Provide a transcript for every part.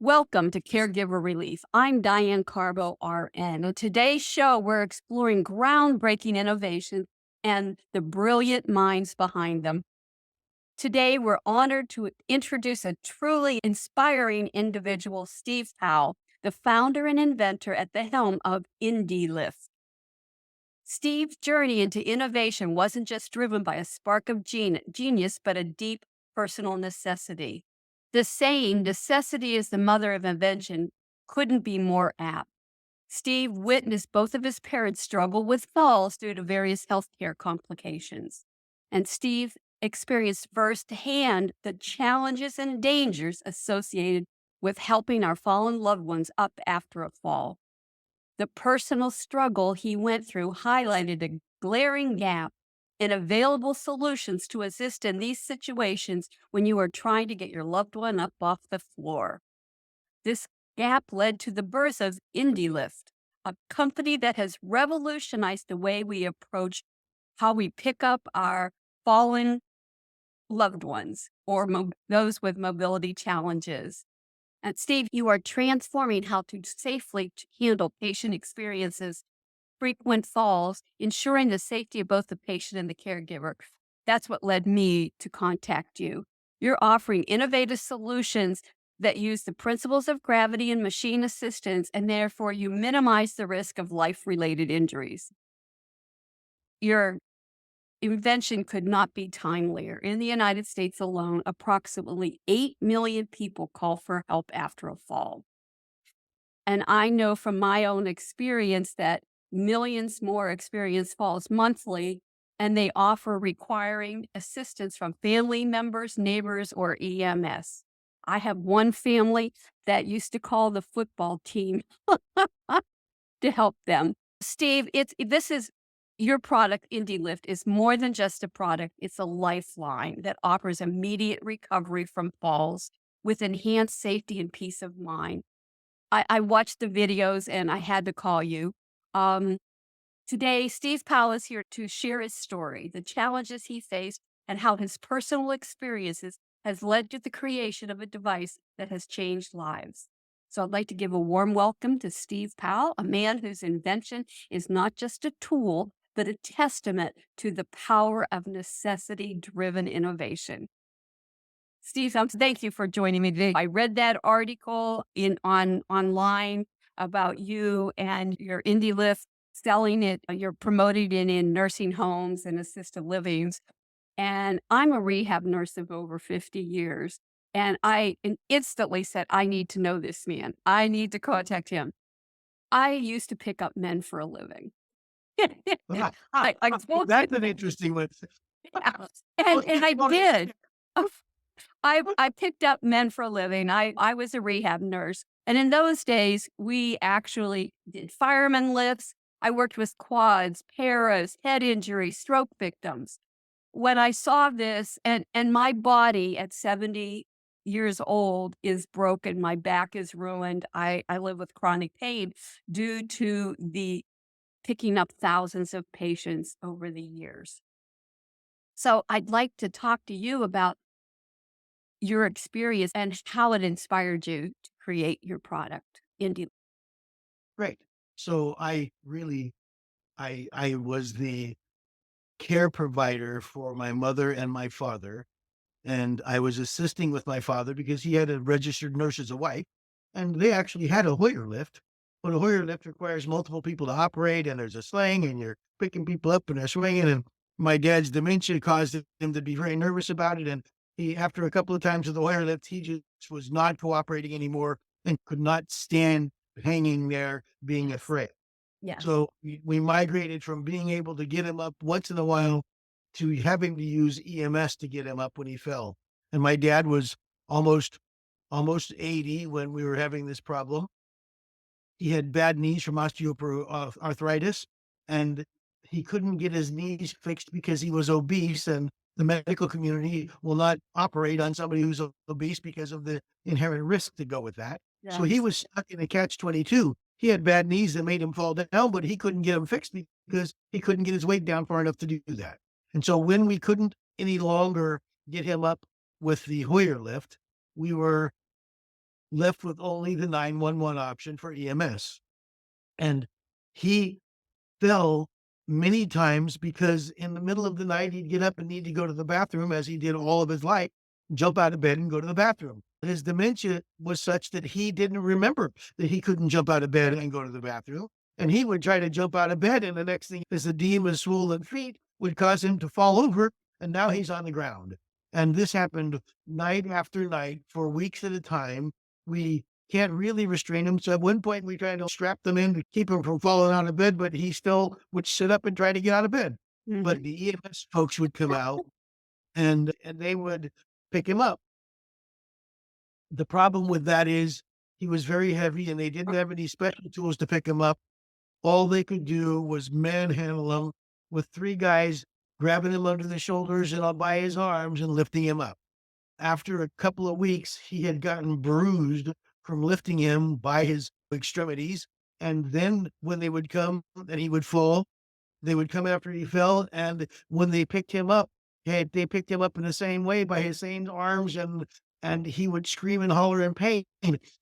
Welcome to Caregiver Relief. I'm Diane Carbo, RN. On today's show, we're exploring groundbreaking innovation and the brilliant minds behind them. Today, we're honored to introduce a truly inspiring individual, Steve Powell, the founder and inventor at the helm of IndeeLift. Steve's journey into innovation wasn't just driven by a spark of genius, but a deep personal necessity. The saying, necessity is the mother of invention, couldn't be more apt. Steve witnessed both of his parents struggle with falls due to various healthcare complications. And Steve experienced firsthand the challenges and dangers associated with helping our fallen loved ones up after a fall. The personal struggle he went through highlighted a glaring gap in available solutions to assist in these situations when you are trying to get your loved one up off the floor. This gap led to the birth of IndeeLift, a company that has revolutionized the way we approach how we pick up our fallen loved ones or those with mobility challenges. And Steve, you are transforming how to safely handle patient experiences, frequent falls, ensuring the safety of both the patient and the caregiver. That's what led me to contact you. You're offering innovative solutions that use the principles of gravity and machine assistance, and therefore you minimize the risk of life-related injuries. Your invention could not be timelier. In the United States alone, approximately 8 million people call for help after a fall. And I know from my own experience that millions more experience falls monthly, and they offer requiring assistance from family members, neighbors, or EMS. I have one family that used to call the football team to help them. Steve, this is your product, IndeeLift, is more than just a product. It's a lifeline that offers immediate recovery from falls with enhanced safety and peace of mind. I watched the videos and I had to call you. Today, Steve Powell is here to share his story, the challenges he faced, and how his personal experiences has led to the creation of a device that has changed lives. So I'd like to give a warm welcome to Steve Powell, a man whose invention is not just a tool, but a testament to the power of necessity-driven innovation. Steve, thank you for joining me today. I read that article online about you and your IndeeLift, selling it. You're promoting it in nursing homes and assisted livings. And I'm a rehab nurse of over 50 years. And I instantly said, I need to know this man. I need to contact him. I used to pick up men for a living. I told That's an interesting one. yeah. And I did. I picked up men for a living. I was a rehab nurse. And in those days, we actually did fireman lifts. I worked with quads, paras, head injuries, stroke victims. When I saw this, and my body at 70 years old is broken, my back is ruined. I live with chronic pain due to the picking up thousands of patients over the years. So I'd like to talk to you about your experience and how it inspired you to create your product. Indie. Great. So I was the care provider for my mother and my father. And I was assisting with my father because he had a registered nurse as a wife. And they actually had a Hoyer lift. But a Hoyer lift requires multiple people to operate, and there's a sling, and you're picking people up and they're swinging. And my dad's dementia caused him to be very nervous about it. And he, after a couple of times with the Hoyer lift, he just was not cooperating anymore and could not stand hanging there being afraid. Yes. So we migrated from being able to get him up once in a while to having to use EMS to get him up when he fell. And my dad was almost 80 when we were having this problem. He had bad knees from osteoarthritis, and he couldn't get his knees fixed because he was obese, and the medical community will not operate on somebody who's obese because of the inherent risk to go with that. So he Yes. was stuck in a catch-22. He had bad knees that made him fall down, but he couldn't get them fixed because he couldn't get his weight down far enough to do that. And so when we couldn't any longer get him up with the Hoyer lift, we were left with only the 911 option for EMS. And he fell many times because in the middle of the night, he'd get up and need to go to the bathroom as he did all of his life, jump out of bed and go to the bathroom. His dementia was such that he didn't remember that he couldn't jump out of bed and go to the bathroom. And he would try to jump out of bed, and the next thing, his edema, swollen feet would cause him to fall over. And now he's on the ground. And this happened night after night for weeks at a time. We can't really restrain him. So at one point, we tried to strap them in to keep him from falling out of bed, but he still would sit up and try to get out of bed. Mhm. But the EMS folks would come out and they would pick him up. The problem with that is he was very heavy and they didn't have any special tools to pick him up. All they could do was manhandle him with three guys grabbing him under the shoulders and up by his arms and lifting him up. After a couple of weeks, he had gotten bruised from lifting him by his extremities. And then when they would come and he would fall, they would come after he fell, and when they picked him up, they picked him up in the same way by his same arms, and he would scream and holler in pain.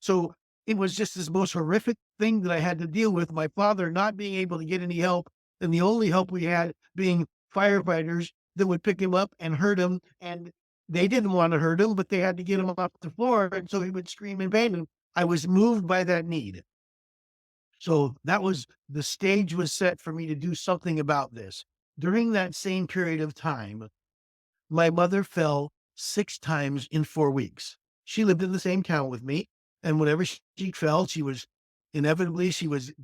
So it was just this most horrific thing that I had to deal with. My father not being able to get any help, and the only help we had being firefighters that would pick him up and hurt him. And they didn't want to hurt him, but they had to get him off the floor, and so he would scream in pain. And I was moved by that need. So that was the stage was set for me to do something about this. During that same period of time, my mother fell 6 times in 4 weeks. She lived in the same town with me, and whenever she fell, she was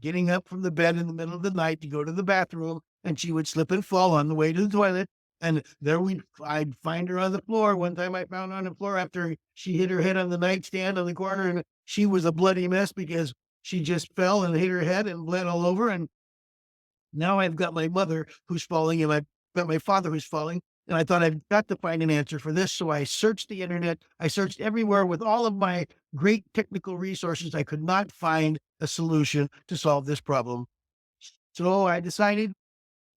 getting up from the bed in the middle of the night to go to the bathroom, and she would slip and fall on the way to the toilet, and I'd find her on the floor. One time I found her on the floor after she hit her head on the nightstand on the corner, and she was a bloody mess because she just fell and hit her head and bled all over, and now I've got my mother who's falling, and I've got my father who's falling, and I thought I've got to find an answer for this. So I searched the internet. I searched everywhere with all of my great technical resources. I could not find a solution to solve this problem. So I decided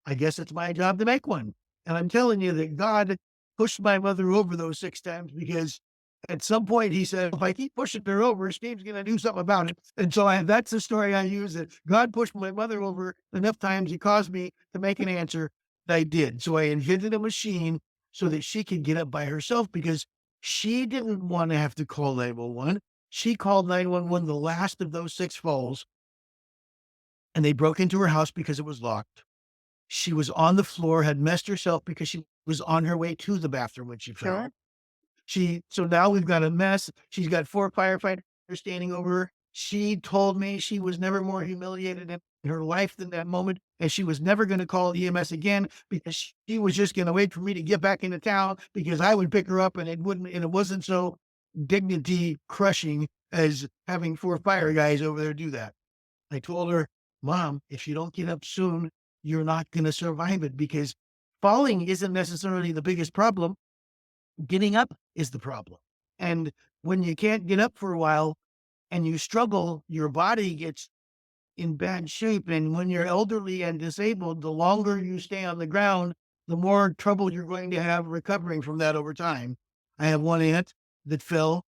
I guess it's my job to make one. And I'm telling you that God pushed my mother over those 6 times because at some point he said, if I keep pushing her over, Steve's going to do something about it. And so that's the story I use, that God pushed my mother over enough times. He caused me to make an answer that I did. So I invented a machine so that she could get up by herself because she didn't want to have to call 911. She called 911 the last of those 6 falls, and they broke into her house because it was locked. She was on the floor, had messed herself because she was on her way to the bathroom when she Sure. fell. So now we've got a mess. She's got 4 firefighters standing over her. She told me she was never more humiliated in her life than that moment, and she was never gonna call EMS again because she was just gonna wait for me to get back into town because I would pick her up, and it wasn't so dignity crushing as having 4 fire guys over there do that. I told her, "Mom, if you don't get up soon, you're not gonna survive it because falling isn't necessarily the biggest problem. Getting up is the problem. And when you can't get up for a while and you struggle, your body gets in bad shape. And when you're elderly and disabled, the longer you stay on the ground, the more trouble you're going to have recovering from that over time." I have one aunt that fell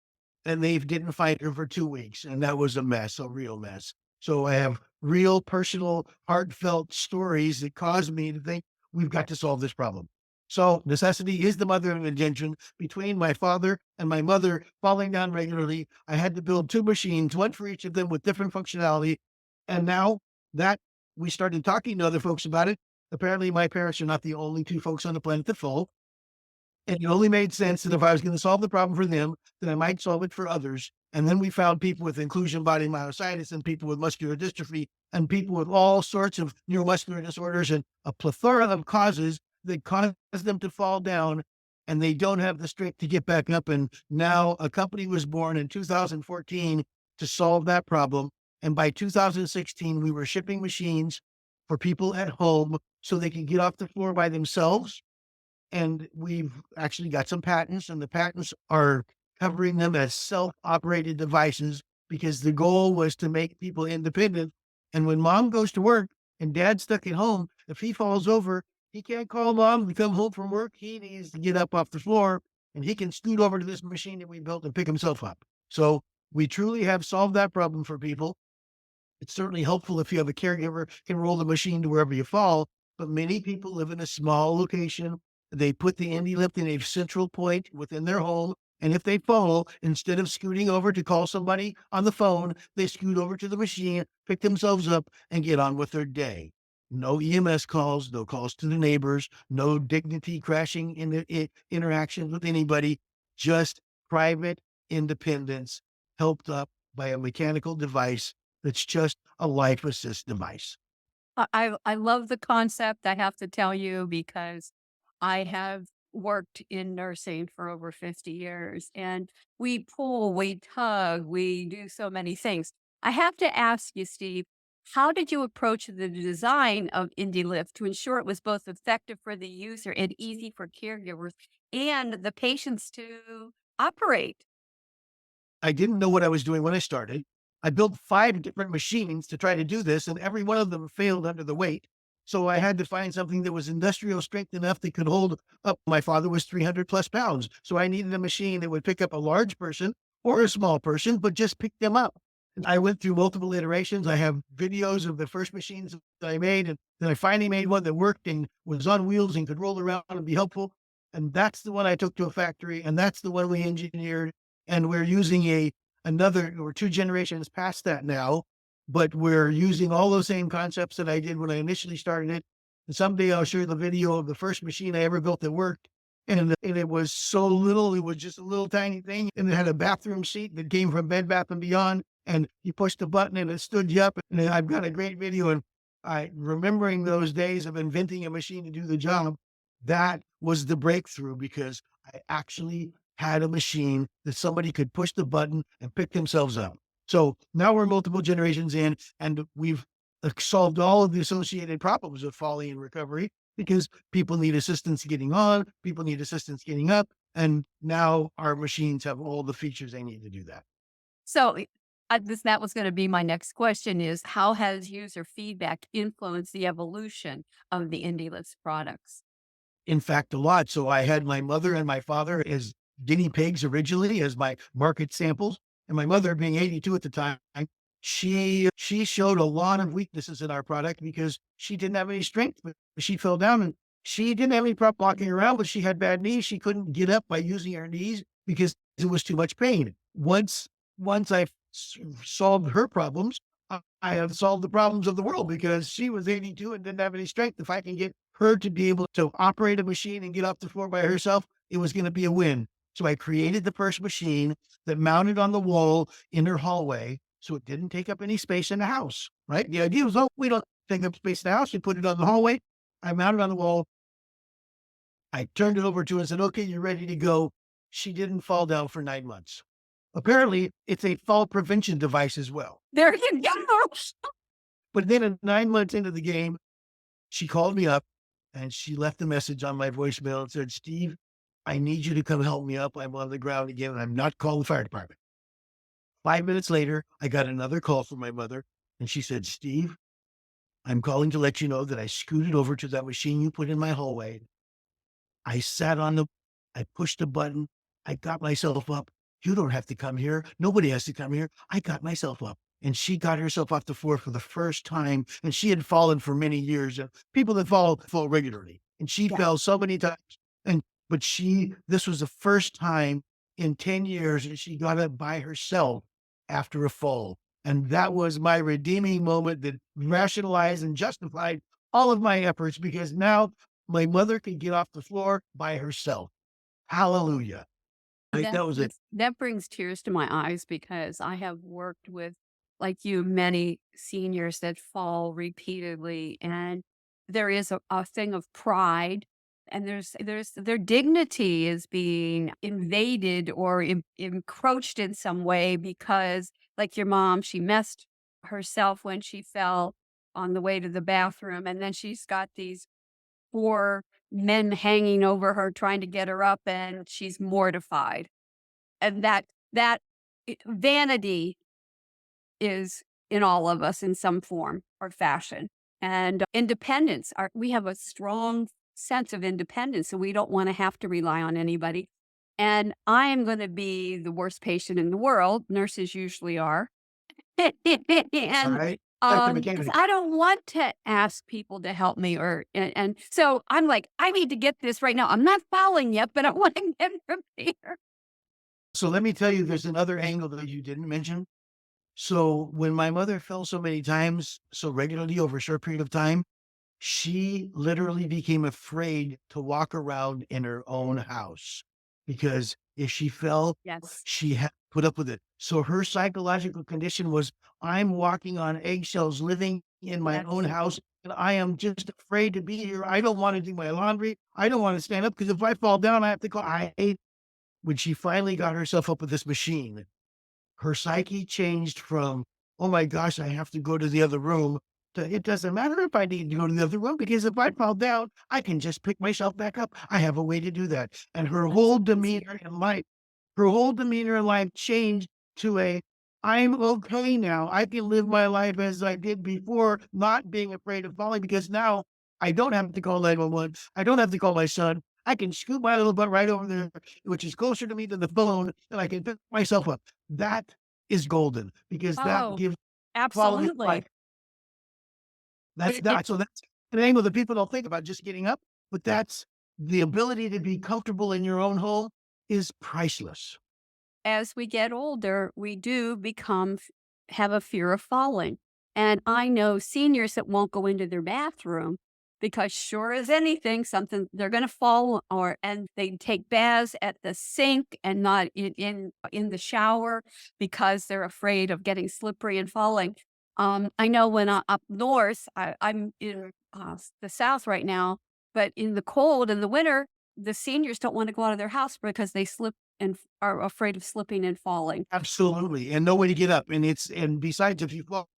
and they didn't find her for 2 weeks, and that was a mess, a real mess. So I have real personal, heartfelt stories that caused me to think we've got to solve this problem. So necessity is the mother of invention. Between my father and my mother falling down regularly, I had to build 2 machines, one for each of them with different functionality. And now that we started talking to other folks about it, apparently my parents are not the only 2 folks on the planet that fall. And it only made sense that if I was going to solve the problem for them, then I might solve it for others. And then we found people with inclusion body myositis and people with muscular dystrophy and people with all sorts of neuromuscular disorders and a plethora of causes that cause them to fall down and they don't have the strength to get back up. And now a company was born in 2014 to solve that problem. And by 2016, we were shipping machines for people at home so they can get off the floor by themselves, and we've actually got some patents, and the patents are covering them as self-operated devices because the goal was to make people independent. And when mom goes to work and dad's stuck at home, if he falls over, he can't call mom to come home from work. He needs to get up off the floor and he can scoot over to this machine that we built and pick himself up. So We truly have solved that problem for people. It's certainly helpful if you have a caregiver can roll the machine to wherever you fall, but many people live in a small location. They put the IndeeLift in a central point within their home, and if they fall, instead of scooting over to call somebody on the phone, they scoot over to the machine, pick themselves up, and get on with their day. No EMS calls, no calls to the neighbors, no dignity crashing in the interactions with anybody, just private independence helped up by a mechanical device that's just a life assist device. I love the concept, I have to tell you, because I have worked in nursing for over 50 years, and we pull, we tug, we do so many things. I have to ask you, Steve, how did you approach the design of IndeeLift to ensure it was both effective for the user and easy for caregivers and the patients to operate? I didn't know what I was doing when I started. I built 5 different machines to try to do this, and every one of them failed under the weight. So I had to find something that was industrial strength enough that could hold up. My father was 300 plus pounds. So I needed a machine that would pick up a large person or a small person, but just pick them up. And I went through multiple iterations. I have videos of the first machines that I made, and then I finally made one that worked and was on wheels and could roll around and be helpful. And that's the one I took to a factory, and that's the one we engineered, and we're using another, we're 2 generations past that now, but we're using all those same concepts that I did when I initially started it. And someday I'll show you the video of the first machine I ever built that worked. And it was so little, it was just a little tiny thing. And it had a bathroom seat that came from Bed Bath and Beyond. And you pushed the button and it stood you up. And I've got a great video. And I remembering those days of inventing a machine to do the job, that was the breakthrough because I actually had a machine that somebody could push the button and pick themselves up. So now we're multiple generations in, and we've solved all of the associated problems of falling and recovery because people need assistance getting on, people need assistance getting up, and now our machines have all the features they need to do that. So, that was gonna be my next question is, how has user feedback influenced the evolution of the IndeeList products? In fact, a lot. So I had my mother and my father as guinea pigs originally as my market samples. And my mother, being 82 at the time, she showed a lot of weaknesses in our product because she didn't have any strength. But she fell down and she didn't have any problem walking around, but she had bad knees. She couldn't get up by using her knees because it was too much pain. Once I solved her problems, I have solved the problems of the world because she was 82 and didn't have any strength. If I can get her to be able to operate a machine and get off the floor by herself, it was going to be a win. So I created the first machine that mounted on the wall in her hallway. So it didn't take up any space in the house, right? The idea was, oh, we don't take up space in the house. We put it on the hallway. I mounted on the wall. I turned it over to her and said, okay, you're ready to go. She didn't fall down for 9 months. Apparently, it's a fall prevention device as well. There you go. But then at 9 months into the game, she called me up and she left a message on my voicemail and said, Steve, I need you to come help me up. I'm on the ground again and I'm not calling the fire department. 5 minutes later, I got another call from my mother and she said, Steve, I'm calling to let you know that I scooted over to that machine you put in my hallway. I sat on the I pushed a button. I got myself up. You don't have to come here. Nobody has to come here. I got myself up. And she got herself off the floor for the first time. And she had fallen for many years. And people that fall regularly. And she Yeah. fell so many times. And but this was the first time in 10 years that she got up by herself after a fall. And that was my redeeming moment that rationalized and justified all of my efforts because now my mother could get off the floor by herself. Hallelujah. Like, that was it. That brings tears to my eyes because I have worked with, like you, many seniors that fall repeatedly, and there is a thing of pride, and there's their dignity is being invaded or encroached in some way because, like your mom, she messed herself when she fell on the way to the bathroom, and then she's got these 4 men hanging over her trying to get her up, and she's mortified. And that vanity is in all of us in some form or fashion. And independence, we have a strong sense of independence, so we don't wanna have to rely on anybody. and I am going to be the worst patient in the world. Nurses usually are. All And, right? Like the 'cause mechanic. I don't want to ask people to help me or and so I'm like, "I need to get this right now." I'm not falling yet, but I wanna get prepared. So let me tell you, there's another angle that you didn't mention. So when my mother fell so many times, so regularly over a short period of time, she literally became afraid to walk around in her own house because if she fell, Yes, she had to put up with it. So her psychological condition was, I'm walking on eggshells, living in my own yes. house, and I am just afraid to be here. I don't want to do my laundry. I don't want to stand up because if I fall down, I have to call. When she finally got herself up with this machine, her psyche changed from, "Oh my gosh, I have to go to the other room," to, "It doesn't matter if I need to go to the other room because if I fall down, I can just pick myself back up. I have a way to do that." And That's easier. her whole demeanor in life changed to a, "I'm okay now. I can live my life as I did before, not being afraid of falling because now I don't have to call 911. I don't have to call my son. I can scoot my little butt right over there, which is closer to me than the phone, and I can pick myself up." That is golden because that Oh, gives quality of life. absolutely. That's It not so that's an angle that people don't think about just getting up, but that's the ability to be comfortable in your own home is priceless. as we get older, we do have a fear of falling. And I know seniors that won't go into their bathroom because sure as anything, something they're going to fall or and they take baths at the sink and not in the shower because they're afraid of getting slippery and falling. I know when up north, I'm in the south right now, but in the cold in the winter, the seniors don't want to go out of their house because they slip and are afraid of slipping and falling. Absolutely, and no way to get up, and besides, if you fall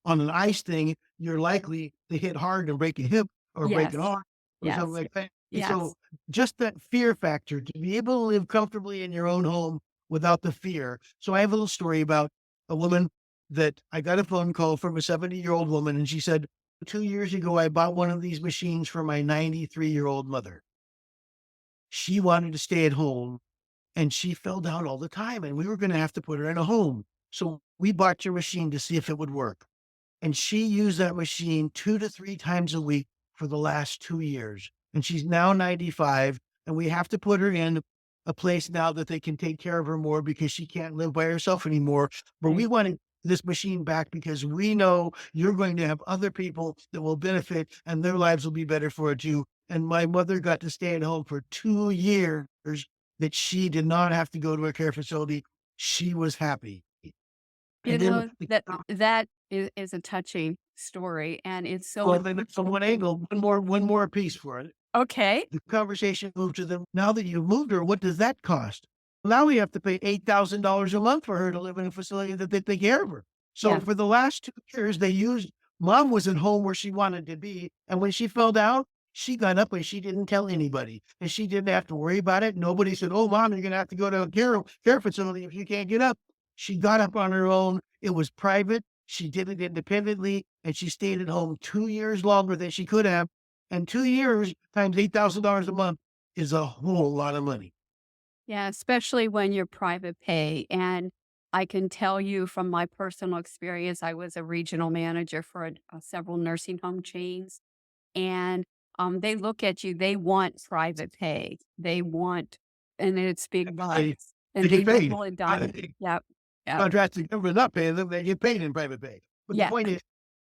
on an ice thing, you're likely to hit hard and break a hip or break an Yes, arm or something yes, like that, and so yes. just that fear factor to be able to live comfortably in your own home without the fear. So I have a little story about a woman that I got a phone call from a 70-year-old woman, and she said, "2 years ago, I bought one of these machines for my 93-year-old mother. She wanted to stay at home and she fell down all the time, and we were gonna have to put her in a home. So we bought your machine to see if it would work." And she used that machine 2 to 3 times a week for the last 2 years, and she's now 95, and we have to put her in a place now that they can take care of her more because she can't live by herself anymore, but we Right. want this machine back because we know you're going to have other people that will benefit and their lives will be better for it too. And my mother got to stay at home for 2 years that she did not have to go to a care facility. She was happy. You And then know, that is a touching story, and it's so well, then from one angle, one more piece for it. okay. The conversation moved to them. Now that you've moved her, what does that cost? Now we have to pay $8,000 a month for her to live in a facility that they take care of her. So Yeah, for the last 2 years, they used mom was at home where she wanted to be. And when she fell down, she got up and she didn't tell anybody. And she didn't have to worry about it. Nobody said, "Oh, mom, you're going to have to go to a care facility if you can't get up." She got up on her own. It was private. She did it independently and she stayed at home 2 years longer than she could have, and 2 years times $8,000 a month is a whole lot of money. yeah, especially when you're private pay, and I can tell you from my personal experience, I was a regional manager for several nursing home chains, and, they look at you, they want private pay. They want and it's big They bucks, they and get they don't paid. roll it down. Yep, yep, Contrast the government not paying them, they get paid in private pay. But the yeah, point is,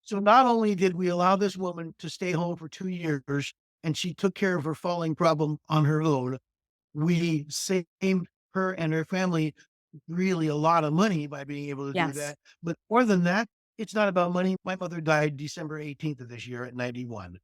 so not only did we allow this woman to stay home for 2 years, and she took care of her falling problem on her own, we saved her and her family really a lot of money by being able to do yes, that. But more than that, it's not about money. My mother died December 18th of this year at 91.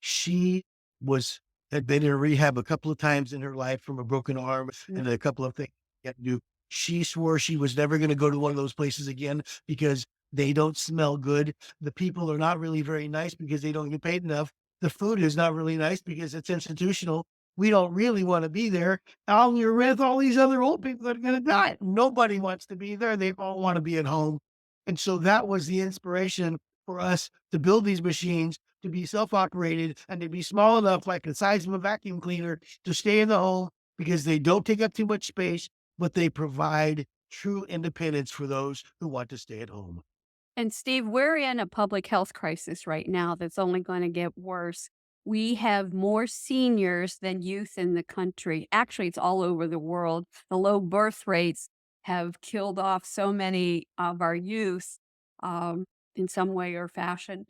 She was had been in rehab a couple of times in her life from a broken arm mm, and a couple of things she had to do. She swore she was never gonna go to one of those places again because they don't smell good. The people are not really very nice because they don't get paid enough. The food is not really nice because it's institutional. We don't really wanna be there. Now you're with all these other old people that are gonna die. Nobody wants to be there. They all wanna be at home. And so that was the inspiration for us to build these machines to be self-operated and to be small enough, like the size of a vacuum cleaner, to stay in the home because they don't take up too much space, but they provide true independence for those who want to stay at home. And Steve, we're in a public health crisis right now that's only going to get worse. We have more seniors than youth in the country. Actually, it's all over the world. The low birth rates have killed off so many of our youth in some way or fashion.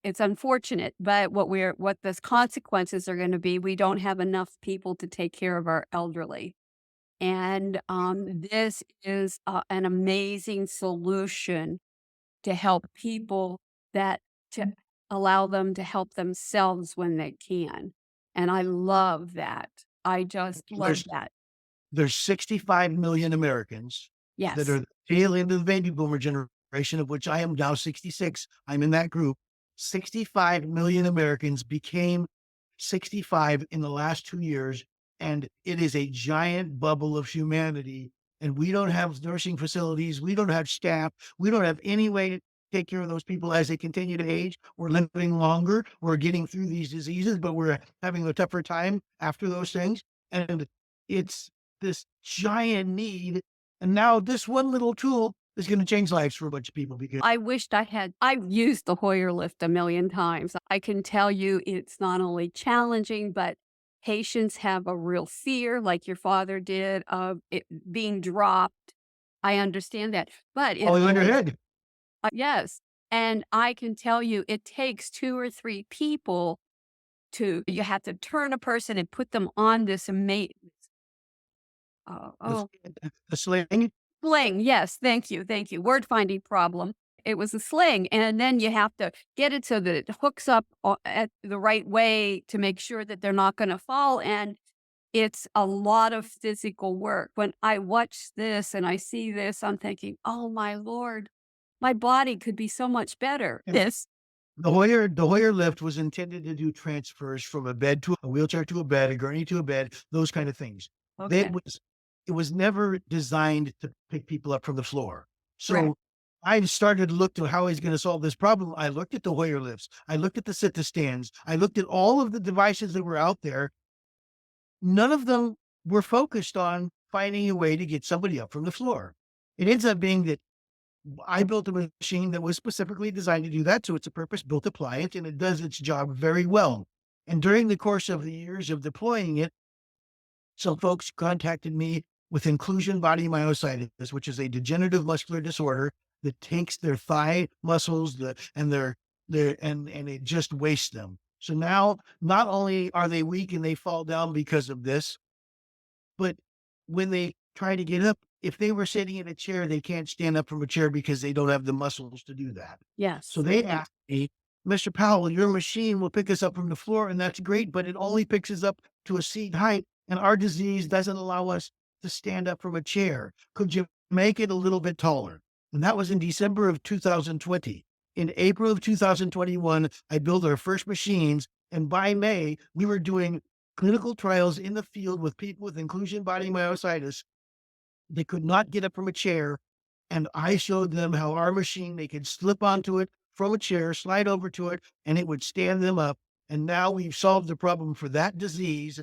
It's unfortunate, but what the consequences are going to be, we don't have enough people to take care of our elderly. And this is an amazing solution to help people that to allow them to help themselves when they can. And I love that. I just love There's that. There's 65 million Americans that Yes. are the tail end of the baby boomer generation, of which I am now 66. I'm in that group. 65 million Americans became 65 in the last 2 years, and it is a giant bubble of humanity, and we don't have nursing facilities, we don't have staff, we don't have any way to take care of those people as they continue to age. We're living longer, we're getting through these diseases, but we're having a tougher time after those things, and it's this giant need, and now this one little tool is gonna change lives for a bunch of people because I wished I've used the Hoyer lift a million times. I can tell you it's not only challenging, but patients have a real fear, like your father did, of it being dropped. I understand that, but it falling on your takes head. yes, and I can tell you it takes 2 or 3 people to you have to turn a person and put them on this uh, The oh, the sling, sling, yes, thank you, word finding problem. It was a sling, and then you have to get it so that it hooks up at the right way to make sure that they're not gonna fall, and it's a lot of physical work. When I watch this and I see this, I'm thinking, "Oh my lord, my body could be so much better." and This the Hoyer lift was intended to do transfers from a bed to a wheelchair to a bed, a gurney to a bed, those kind of things. okay, It was never designed to pick people up from the floor. correct. So, I started to look to how he's gonna solve this problem. I looked at the Hoyer lifts, I looked at the sit-to-stands, I looked at all of the devices that were out there. None of them were focused on finding a way to get somebody up from the floor. It ends up being that I built a machine that was specifically designed to do that, so it's a purpose-built appliance, and it does its job very well. And during the course of the years of deploying it, some folks contacted me with inclusion body myositis, which is a degenerative muscular disorder that takes their thigh muscles, and it just wastes them. So now, not only are they weak and they fall down because of this, but when they try to get up, if they were sitting in a chair, they can't stand up from a chair because they don't have the muscles to do that. So Yes. they asked me, "Mr. Powell, your machine will pick us up from the floor, and that's great, but it only picks us up to a seat height, and our disease doesn't allow us to stand up from a chair. Could you make it a little bit taller?" And that was in December of 2020. In April of 2021, I built our first machines, and by May, we were doing clinical trials in the field with people with inclusion body myositis. They could not get up from a chair. And I showed them how our machine, they could slip onto it from a chair, slide over to it, and it would stand them up. And now we've solved the problem for that disease.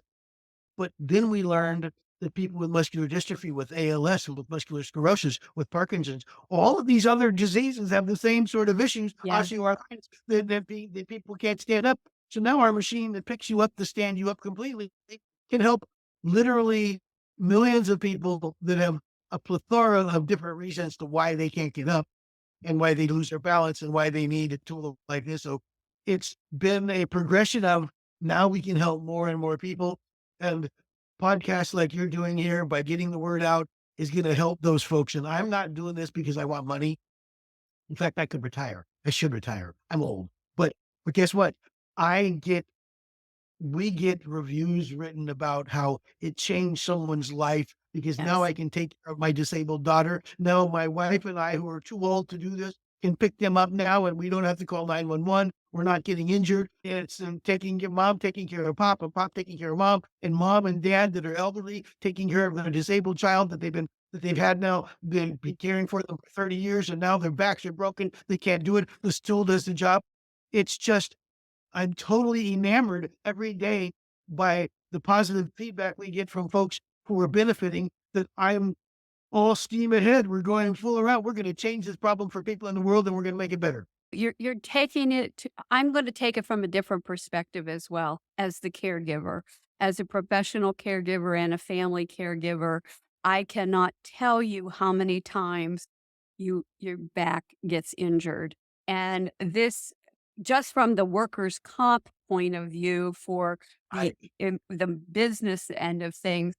But then we learned that people with muscular dystrophy, with ALS, and with muscular sclerosis, with Parkinson's, all of these other diseases have the same sort of issues, Yeah. osteoarthritis, that people can't stand up. So now our machine that picks you up to stand you up completely can help literally millions of people that have a plethora of different reasons to why they can't get up and why they lose their balance and why they need a tool like this. So it's been a progression of now we can help more and more people. And podcasts like you're doing here by getting the word out is going to help those folks. And I'm not doing this because I want money. In fact, I could retire. I should retire. I'm old. But guess what? I get we get reviews written about how it changed someone's life because now Yes. I can take care of my disabled daughter. Now my wife and I, who are too old to do this, can pick them up now, and we don't have to call 911. We're not getting injured. It's taking your mom, taking care of pop, and pop taking care of mom and dad that are elderly, taking care of their disabled child that they've had now, been caring for them for 30 years, and now their backs are broken. They can't do it. The stool does the job. It's just I'm totally enamored every day by the positive feedback we get from folks who are benefiting, that I'm all steam ahead. We're going full around. We're going to change this problem for people in the world and we're going to make it better. You're taking it to I'm gonna take it from a different perspective as well as the caregiver. As a professional caregiver and a family caregiver, I cannot tell you how many times your back gets injured. And this just from the workers' comp point of view for I, the business end of things,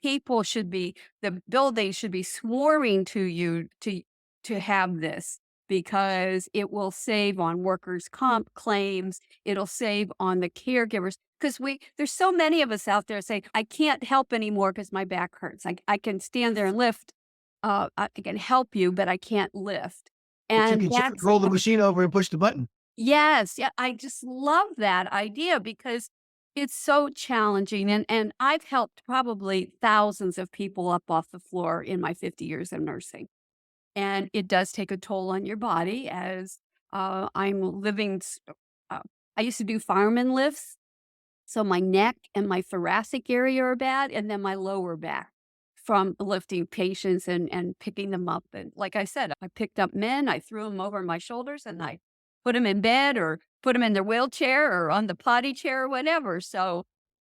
people should be the building should be swarming to you to have this because it will save on workers' comp claims. It'll save on the caregivers because there's so many of us out there saying, I can't help anymore because my back hurts. I can stand there and lift. I can help you, but I can't lift. but you And can sort of that's roll the machine over and push the button. yes, yeah, I just love that idea because it's so challenging and I've helped probably thousands of people up off the floor in my 50 years of nursing. And it does take a toll on your body as, I'm living s I used to do fireman lifts, so my neck and my thoracic area are bad, and then my lower back from lifting patients and picking them up, and like I said, I picked up men, I threw them over my shoulders, and I put them in bed or put them in their wheelchair or on the potty chair or whatever, so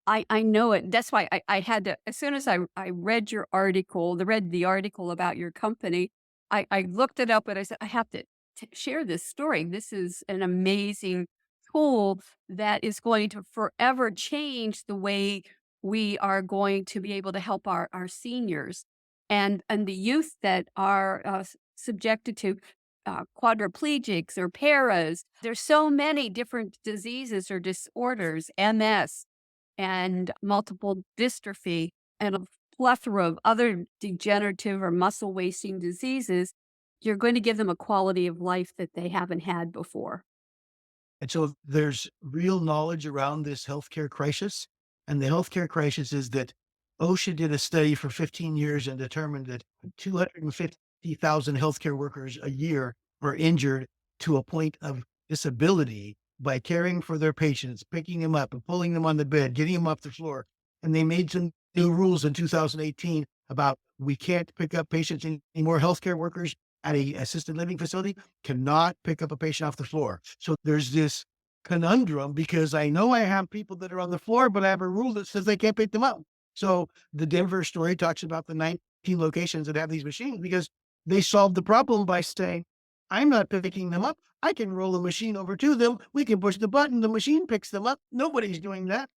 I know it. That's why I had to as soon as I read your article, read the article about your company, I looked it up and I said, "I have to share this story. This is an amazing tool that is going to forever change the way we are going to be able to help our seniors and the youth that are, subjected to, quadriplegics or paras. There's so many different diseases or disorders, MS and multiple dystrophy and a plethora of other degenerative or muscle wasting diseases, you're going to give them a quality of life that they haven't had before. And so there's real knowledge around this healthcare crisis. And the healthcare crisis is that OSHA did a study for 15 years and determined that 250,000 healthcare workers a year were injured to a point of disability by caring for their patients, picking them up and pulling them on the bed, getting them off the floor. And they made some new rules in 2018 about we can't pick up patients anymore. Healthcare workers at a assisted living facility cannot pick up a patient off the floor. So there's this conundrum because I know I have people that are on the floor, but I have a rule that says they can't pick them up. So the Denver story talks about the 19 locations that have these machines because they solved the problem by saying, I'm not picking them up. I can roll a machine over to them. We can push the button. The machine picks them up. Nobody's doing that.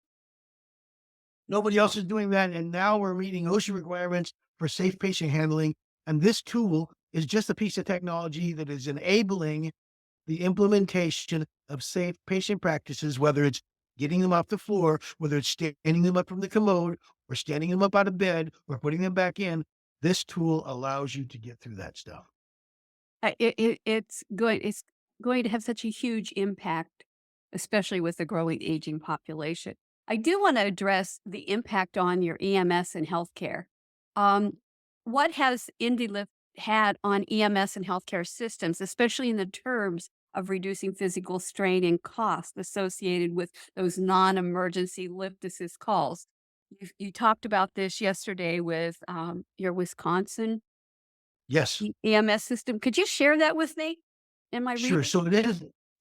Nobody else is doing that. And now we're meeting OSHA requirements for safe patient handling. And this tool is just a piece of technology that is enabling the implementation of safe patient practices, whether it's getting them off the floor, whether it's standing them up from the commode or standing them up out of bed or putting them back in. This tool allows you to get through that stuff. It's going to have such a huge impact, especially with the growing aging population. I do want to address the impact on your EMS and healthcare. Um, what has IndeeLift had on EMS and healthcare systems, especially in the terms of reducing physical strain and cost associated with those non-emergency lift assist calls? You talked about this yesterday with your Wisconsin Yes. EMS system. Could you share that with me? Am I Sure. reading? So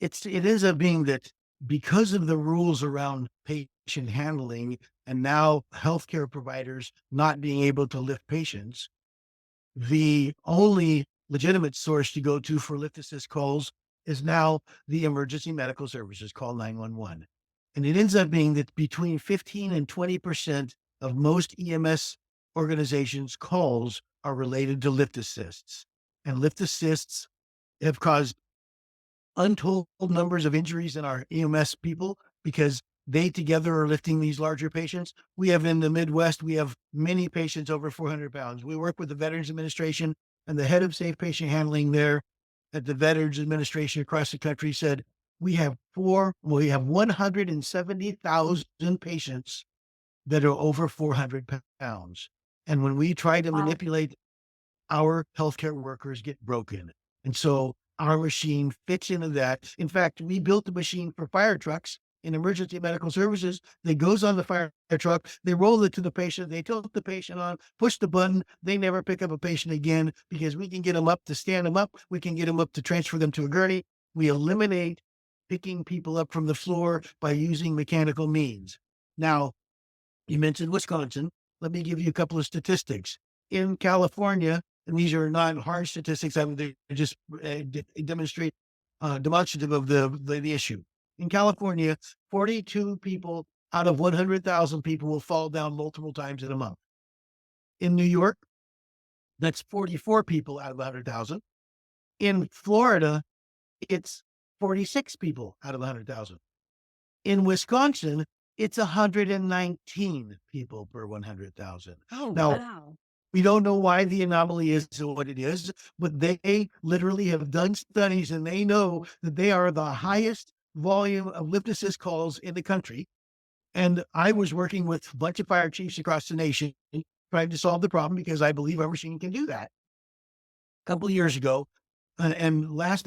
it ends up being that because of the rules around patient handling and now healthcare providers not being able to lift patients, the only legitimate source to go to for lift assist calls is now the emergency medical services call 911. And it ends up being that between 15 and 20% of most EMS organizations calls are related to lift assists. And lift assists have caused untold numbers of injuries in our EMS people because they together are lifting these larger patients. We have in the Midwest, we have many patients over 400 pounds. We work with the Veterans Administration, and the head of safe patient handling there at the Veterans Administration across the country said, we have 170,000 patients that are over 400 pounds. And when we try to Wow. manipulate, our healthcare workers get broken. And so our machine fits into that. In fact, we built a machine for fire trucks in emergency medical services that goes on the fire truck. They roll it to the patient. They tilt the patient on, push the button. They never pick up a patient again because we can get them up to stand them up. We can get them up to transfer them to a gurney. We eliminate picking people up from the floor by using mechanical means. Now, you mentioned Wisconsin. Let me give you a couple of statistics. In California, and these are not hard statistics, they just demonstrate demonstrative of the issue. In California, 42 people out of 100,000 people will fall down multiple times in a month. In New York, that's 44 people out of 100,000. In Florida, it's 46 people out of 100,000. In Wisconsin, it's 119 people per 100,000. Oh, Now, wow. we don't know why the anomaly is what it is, but they literally have done studies and they know that they are the highest volume of lift assist calls in the country. And I was working with a bunch of fire chiefs across the nation trying to solve the problem because I believe our machine can do that. A couple of years ago, and last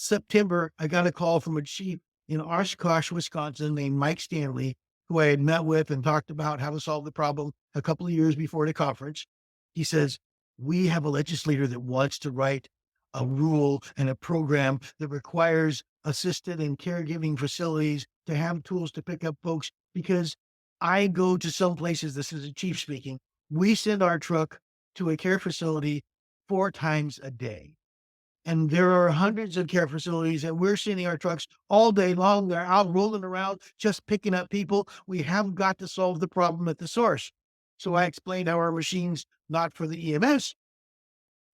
September, I got a call from a chief in Oshkosh, Wisconsin, named Mike Stanley, who I had met with and talked about how to solve the problem a couple of years before the conference. He says, "We have a legislator that wants to write a rule and a program that requires assisted and caregiving facilities to have tools to pick up folks because I go to some places, this is a chief speaking, we send our truck to a care facility 4 times a day. And there are hundreds of care facilities, and we're sending our trucks all day long. They're out rolling around, just picking up people. We have got to solve the problem at the source." So I explained how our machines, not for the EMS,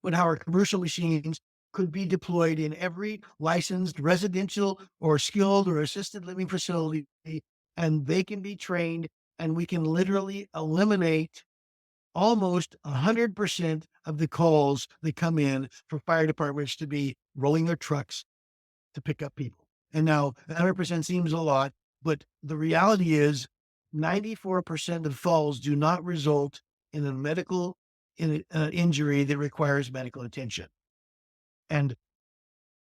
but how our commercial machines could be deployed in every licensed residential or skilled or assisted living facility, and they can be trained, and we can literally eliminate almost 100% of the calls that come in for fire departments to be rolling their trucks to pick up people. And now 100% seems a lot, but the reality is 94% of falls do not result in a injury that requires medical attention. And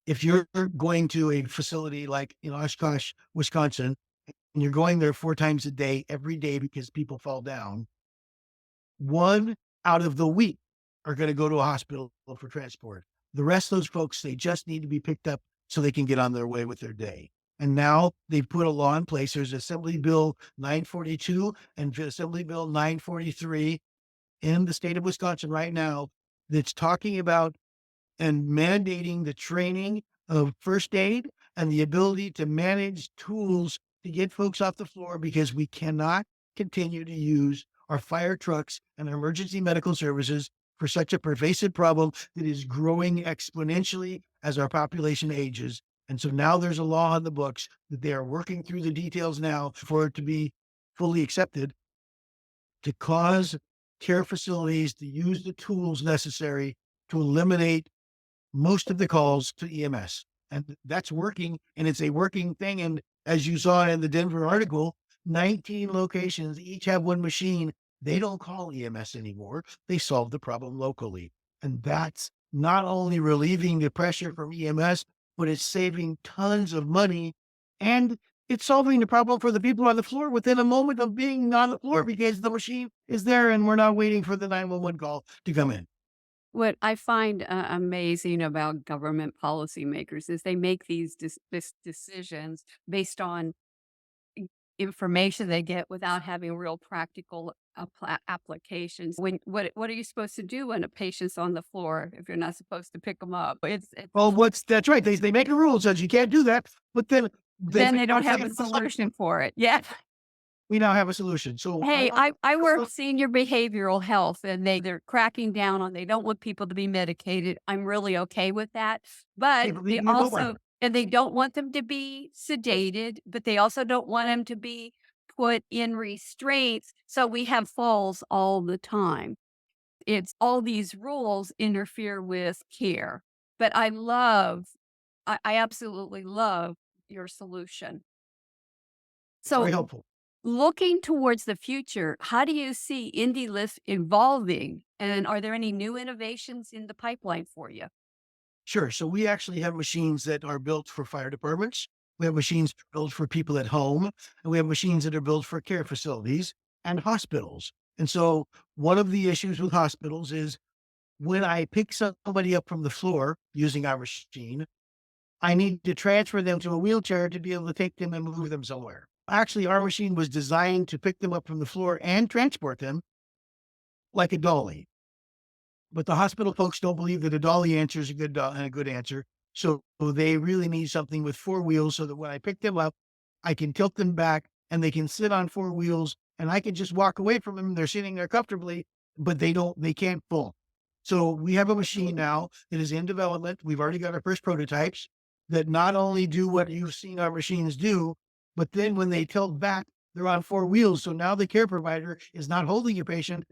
if you're going to a facility like in Oshkosh, Wisconsin, and you're going there 4 times a day, every day because people fall down, 1 out of the week are gonna go to a hospital for transport. The rest of those folks, they just need to be picked up so they can get on their way with their day. And now they've put a law in place. There's Assembly Bill 942 and Assembly Bill 943 in the state of Wisconsin right now that's talking about and mandating the training of first aid and the ability to manage tools to get folks off the floor because we cannot continue to use our fire trucks and emergency medical services for such a pervasive problem that is growing exponentially as our population ages. And so now there's a law on the books that they are working through the details now for it to be fully accepted to cause care facilities to use the tools necessary to eliminate most of the calls to EMS. And that's working, and it's a working thing. And as you saw in the Denver article, 19 locations each have one machine. They don't call EMS anymore. They solve the problem locally. And that's not only relieving the pressure from EMS, but it's saving tons of money. And it's solving the problem for the people on the floor within a moment of being on the floor because the machine is there and we're not waiting for the 911 call to come in. What I find amazing about government policymakers is they make these decisions based on information they get without having real practical applications. What are you supposed to do when a patient's on the floor if you're not supposed to pick them up? It's Well, that's right. They make a rule that says you can't do that, but then they then figure they out don't a have a second, solution for it. Yeah. we now have a solution. So Hey, I I work senior behavioral health and they're cracking down on they don't want people to be medicated. I'm really okay with that. But hey, believe me, no one. they don't want them to be sedated, but they also don't want them to be put in restraints. So we have falls all the time. It's all these rules interfere with care. But I absolutely love your solution. Very So helpful. looking towards the future, how do you see IndeeLift evolving? And are there any new innovations in the pipeline for you? Sure. So we actually have machines that are built for fire departments. We have machines built for people at home, and we have machines that are built for care facilities and hospitals. And so one of the issues with hospitals is when I pick somebody up from the floor using our machine, I need to transfer them to a wheelchair to be able to take them and move them somewhere. Actually, our machine was designed to pick them up from the floor and transport them like a dolly. But the hospital folks don't believe that a dolly answer is a good answer. So they really need something with four wheels so that when I pick them up, I can tilt them back and they can sit on four wheels and I can just walk away from them. They're sitting there comfortably, but they can't pull. So we have a machine now that is in development. We've already got our first prototypes that not only do what you've seen our machines do, but then when they tilt back, they're on four wheels. So now the care provider is not holding a patient.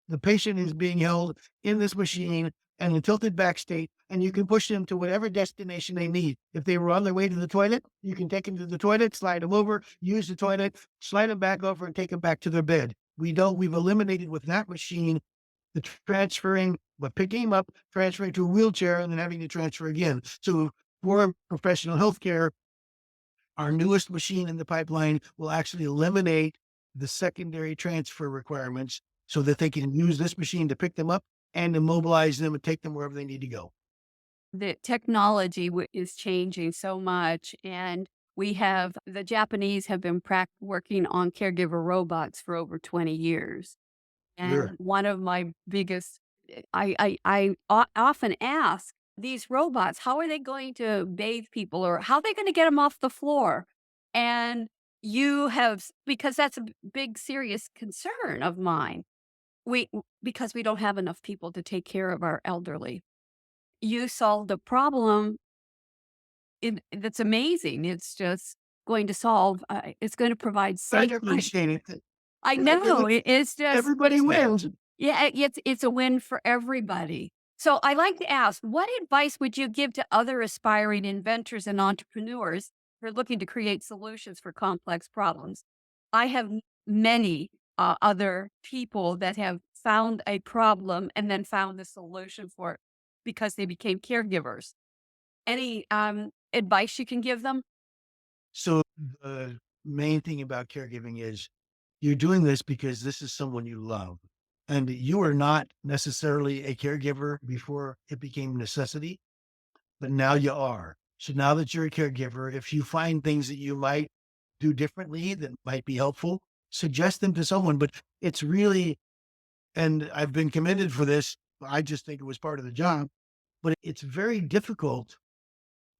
The patient is being held in this machine and in tilted back state, and you can push them to whatever destination they need. If they were on their way to the toilet, you can take them to the toilet, slide them over, use the toilet, slide them back over, and take them back to their bed. We've eliminated with that machine the transferring, but picking them up, transferring to a wheelchair, and then having to transfer again. So for professional healthcare, our newest machine in the pipeline will actually eliminate the secondary transfer requirements so that they can use this machine to pick them up and immobilize them and take them wherever they need to go. The technology is changing so much, and we have the Japanese have been working on caregiver robots for over 20 years. And Sure. one of my biggest, often ask these robots, how are they going to bathe people or how are they going to get them off the floor? And because that's a big, serious concern of mine. Because we don't have enough people to take care of our elderly. You solved a problem that's amazing. It's just going to it's going to provide I safe. appreciate it. I Every- know it's just Everybody wins. yeah, it's a win for everybody. So I like to ask, what advice would you give to other aspiring inventors and entrepreneurs who are looking to create solutions for complex problems? I have many other people that have found a problem and then found the solution for it because they became caregivers. Any advice you can give them? So the main thing about caregiving is you're doing this because this is someone you love. And you are not necessarily a caregiver before it became a necessity, but now you are. So now that you're a caregiver, if you find things that you might do differently that might be helpful, suggest them to someone. But it's really, and I've been commended for this. I just think it was part of the job, but it's very difficult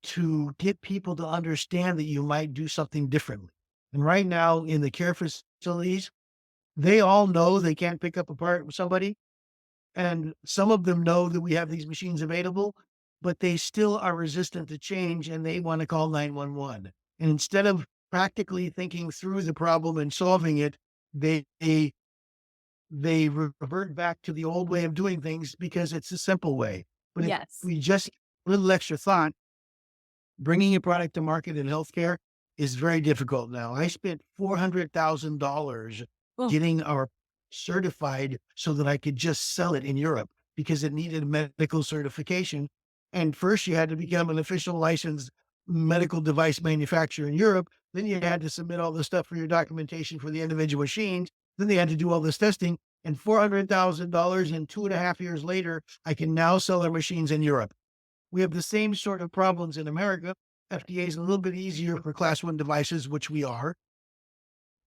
to get people to understand that you might do something differently. And right now in the care facilities, they all know they can't pick up a part with somebody. And some of them know that we have these machines available, but they still are resistant to change and they want to call 911. And instead of practically thinking through the problem and solving it, they they revert back to the old way of doing things because it's a simple way. But if Yes. we just a little extra thought, bringing a product to market in healthcare is very difficult now. I spent $400,000 Oh, getting our certified so that I could just sell it in Europe because it needed medical certification. And first you had to become an official licensed medical device manufacturer in Europe. Then you had to submit all the stuff for your documentation for the individual machines. Then they had to do all this testing. And $400,000 and 2.5 years later, I can now sell our machines in Europe. We have the same sort of problems in America. FDA is a little bit easier for class one devices, which we are.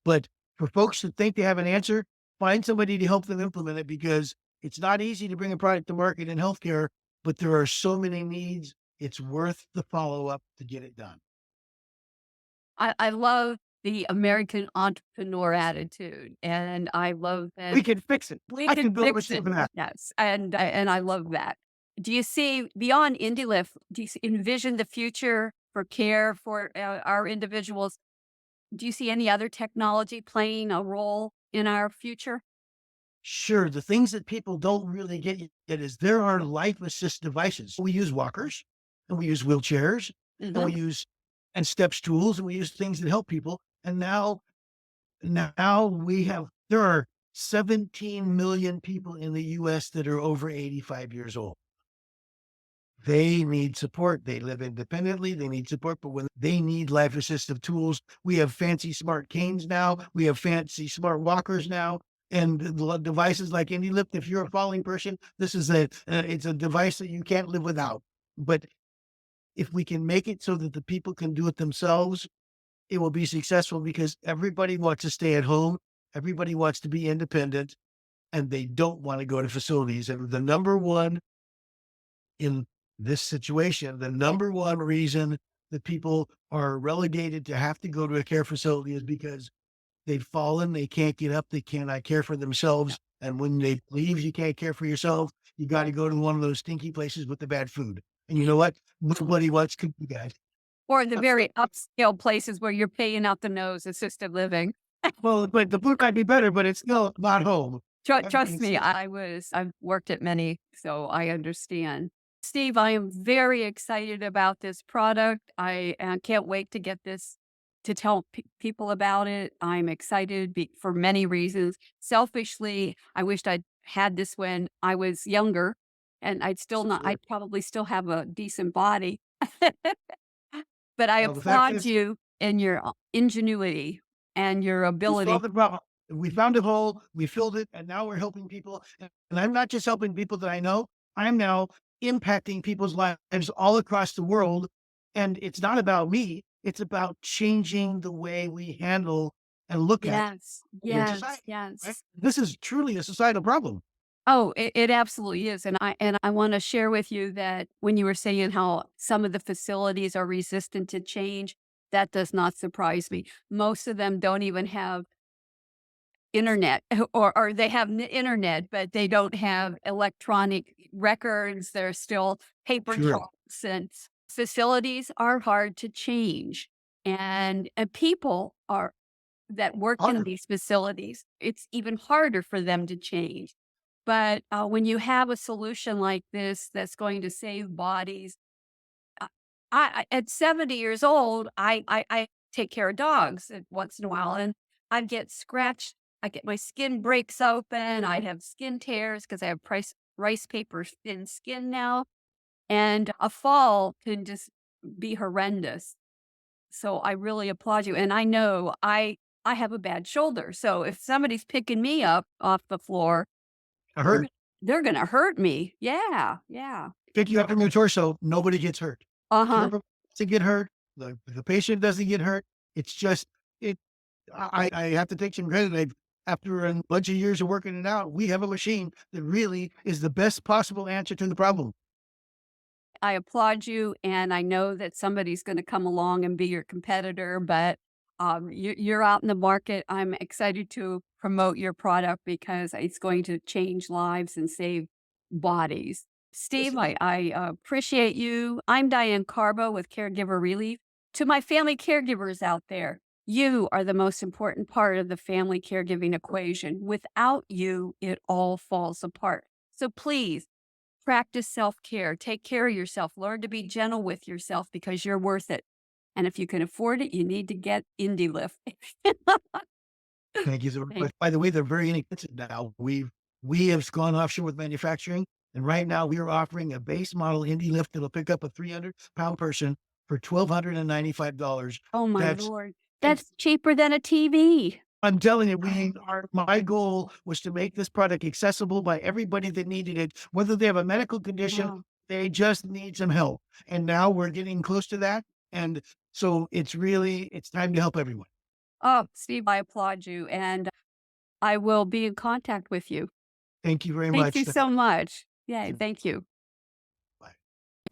But for folks that think they have an answer, find somebody to help them implement it because it's not easy to bring a product to market in healthcare, but there are so many needs. It's worth the follow up to get it done. I love the American entrepreneur attitude, and I love that We can fix it. we I can can build a fix machine it. for that. Yes, and I love that. Do you see beyond IndeeLift, do you envision the future for care for, our individuals? Do you see any other technology playing a role in our future? Sure. The things that people don't really get yet is there are life assist devices. We use walkers and we use wheelchairs and we Mhm. use and step stools and we use things that help people. And now there are 17 million people in the US that are over 85 years old. They need support. They live independently. They need support, but when they need life assistive tools, we have fancy smart canes now. We have fancy smart walkers now. And the devices like IndeeLift, if you're a falling person, this is it's a device that you can't live without. But if we can make it so that the people can do it themselves, it will be successful because everybody wants to stay at home. Everybody wants to be independent and they don't want to go to facilities. And the number one in this situation, the number one reason that people are relegated to have to go to a care facility is because they've fallen, they can't get up, they cannot care for themselves. And when they leave, you can't care for yourself. You got to go to one of those stinky places with the bad food. And you know what? Nobody wants to do that. Or the very upscale places where you're paying out the nose, assisted living. Well, but the food might be better, but it's still not home. Trust me, I've worked at many, so I understand. Steve, I am very excited about this product. I can't wait to get this to tell people about it. I'm excited for many reasons. Selfishly, I wished I'd had this when I was younger, and Sure. I'd probably still have a decent body. But I Well, the fact applaud is, you and your ingenuity and your we ability. solved the problem. We found a hole, we filled it, and now we're helping people. And I'm not just helping people that I know, I'm now impacting people's lives all across the world. And it's not about me, it's about changing the way we handle and look at Yes, in yes, society. Right? yes. This is truly a societal problem. Oh, it absolutely is, and I wanna share with you that when you were saying how some of the facilities are resistant to change, that does not surprise me. Most of them don't even have internet, or they have internet, but they don't have electronic records. They're still paper Sure. charts, and facilities are hard to change, and people are that work in Harder. these facilities, it's even harder for them to change. But, when you have a solution like this that's going to save bodies, uh, at 70 years old, I take care of dogs once in a while, and I get scratched. I get my skin breaks open. I have skin tears because I have rice paper thin skin now, and a fall can just be horrendous. So I really applaud you, and I know I have a bad shoulder, so if somebody's picking me up off the floor, I they're hurt. go they're gonna hurt me. Yeah, yeah. Pick you up from your torso, nobody gets hurt. Care Uh-huh. provider doesn't get hurt. The patient doesn't get hurt. It's just it. I have to take some credit. After a bunch of years of working it out, we have a machine that really is the best possible answer to the problem. I applaud you, and I know that somebody's gonna come along and be your competitor, but, you're out in the market. I'm excited to promote your product because it's going to change lives and save bodies. Yes, Steve, it is. I appreciate you. I'm Diane Carbo with Caregiver Relief. To my family caregivers out there, you are the most important part of the family caregiving equation. Without you, it all falls apart. So please, practice self-care, take care of yourself, learn to be gentle with yourself because you're worth it. And if you can afford it, you need to get IndeeLift. Thank you so Thank much. By the way, they're very inexpensive now. We have gone offshore with manufacturing, and right now we are offering a base model indie lift that'll pick up a 300-pound person for $1,295. Oh my That's lord. and That's cheaper than a TV. I'm telling you, my goal was to make this product accessible by everybody that needed it, whether they have a medical condition, Wow. they just need some help. And now we're getting close to that. And so it's time to help everyone. Oh, Steve, I applaud you, and I will be in contact with you. Thank you very Thank much. you so much. Yeah, thank you. Bye.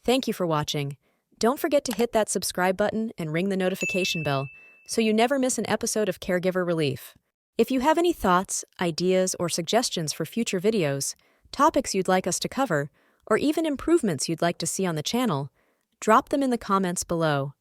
Thank you for watching. Don't forget to hit that subscribe button and ring the notification bell so you never miss an episode of Caregiver Relief. If you have any thoughts, ideas, or suggestions for future videos, topics you'd like us to cover, or even improvements you'd like to see on the channel, drop them in the comments below.